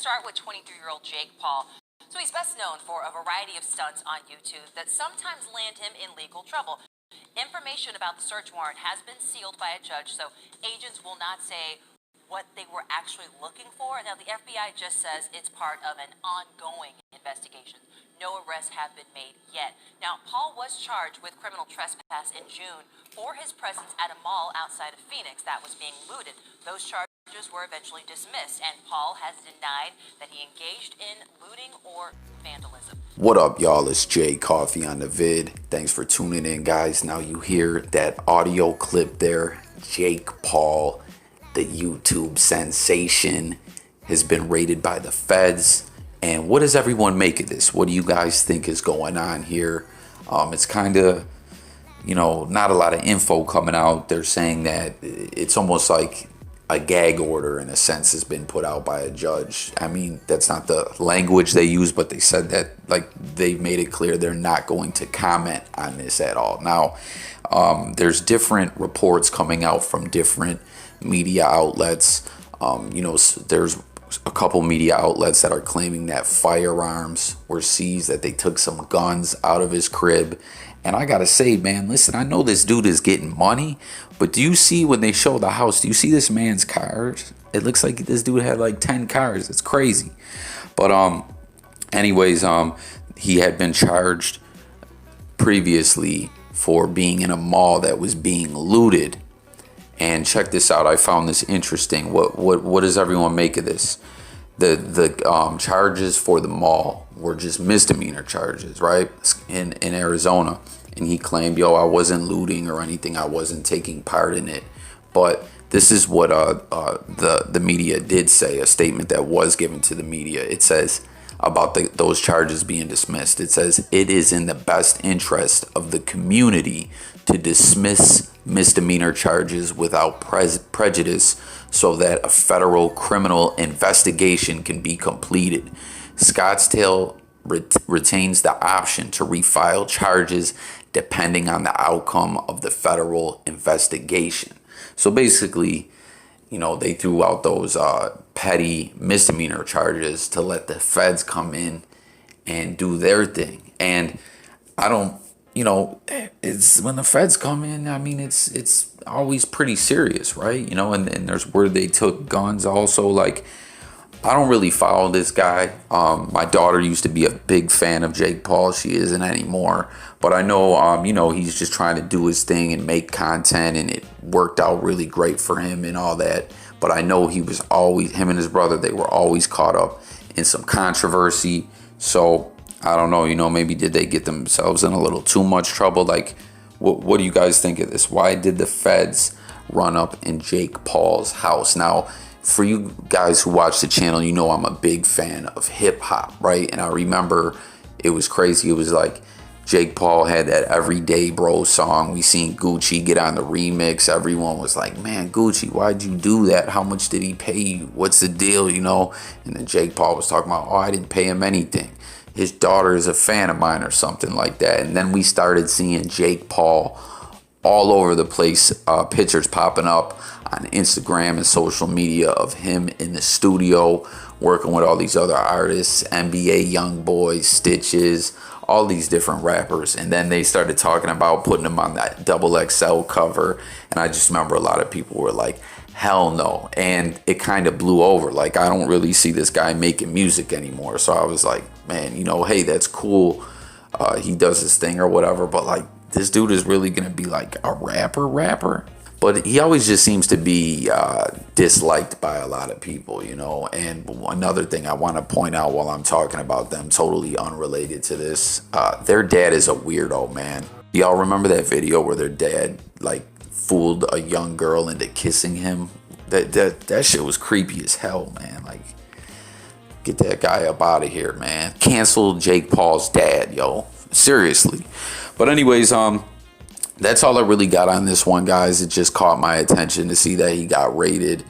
start with 23-year-old Jake Paul. So he's best known for a variety of stunts on YouTube that sometimes land him in legal trouble. Information about the search warrant has been sealed by a judge, so agents will not say what they were actually looking for. Now, the FBI just says it's part of an ongoing investigation. No arrests have been made yet. Now, Paul was charged with criminal trespass in June for his presence at a mall outside of Phoenix that was being looted. Those charges were eventually dismissed, and Paul has denied that he engaged in looting or vandalism. What up, y'all? It's Jay Coffee on the vid. Thanks for tuning in, guys. Now you hear that audio clip there. Jake Paul, the YouTube sensation, has been raided by the feds. And what does everyone make of this? What do you guys think is going on here? It's kind of, not a lot of info coming out. They're saying that it's almost like a gag order, in a sense, has been put out by a judge. I mean, that's not the language they use, but they said that, they've made it clear they're not going to comment on this at all. Now, there's different reports coming out from different media outlets. There's a couple media outlets that are claiming that firearms were seized, that they took some guns out of his crib. And I gotta say, man, listen, I know this dude is getting money, but do you see when they show the house, do you see this man's cars? It looks like this dude had like 10 cars. It's crazy. But anyways, he had been charged previously for being in a mall that was being looted. And check this out. I found this interesting. What does everyone make of this? The charges for the mall were just misdemeanor charges, right? In Arizona. And he claimed, I wasn't looting or anything. I wasn't taking part in it. But this is what the media did say, a statement that was given to the media. It says about those charges being dismissed. It says, it is in the best interest of the community to dismiss misdemeanor charges without prejudice so that a federal criminal investigation can be completed. Scottsdale retains the option to refile charges depending on the outcome of the federal investigation. So basically, they threw out those petty misdemeanor charges to let the feds come in and do their thing. And I don't, it's when the feds come in, I mean, it's always pretty serious, right? And there's where they took guns also. I don't really follow this guy. My daughter used to be a big fan of Jake Paul. She isn't anymore. But I know, he's just trying to do his thing and make content, and it worked out really great for him and all that. But I know him and his brother, they were always caught up in some controversy. So I don't know, maybe did they get themselves in a little too much trouble? What do you guys think of this? Why did the feds run up in Jake Paul's house? Now, for you guys who watch the channel, I'm a big fan of hip hop, right? And I remember it was crazy. It was like Jake Paul had that Everyday Bro song. We seen Gucci get on the remix. Everyone was like, man, Gucci, why'd you do that? How much did he pay you? What's the deal, And then Jake Paul was talking about, I didn't pay him anything. His daughter is a fan of mine or something like that. And then we started seeing Jake Paul all over the place, pictures popping up on Instagram and social media of him in the studio working with all these other artists, NBA YoungBoy, Stitches, all these different rappers. And then they started talking about putting him on that XXL cover. And I just remember a lot of people were like, hell no. And it kind of blew over. I don't really see this guy making music anymore. So I was like, man, hey, that's cool. He does his thing or whatever. But this dude is really going to be a rapper. But he always just seems to be disliked by a lot of people, And another thing I want to point out while I'm talking about them, totally unrelated to this, their dad is a weirdo, man. Y'all remember that video where their dad, fooled a young girl into kissing him? That shit was creepy as hell, man. Get that guy up out of here, man. Cancel Jake Paul's dad, yo. Seriously. But anyways, that's all I really got on this one, guys. It just caught my attention to see that he got raided.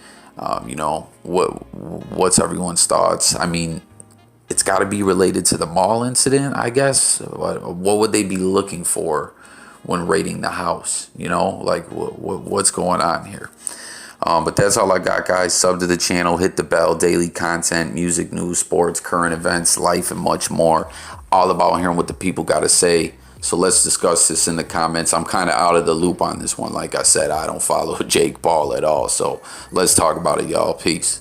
What's everyone's thoughts? I mean, it's got to be related to the mall incident, I guess. What would they be looking for when raiding the house? What's going on here? But that's all I got, guys. Sub to the channel, hit the bell, daily content, music, news, sports, current events, life, and much more. All about hearing what the people got to say. So let's discuss this in the comments. I'm kind of out of the loop on this one. Like I said, I don't follow Jake Paul at all. So let's talk about it, y'all. Peace.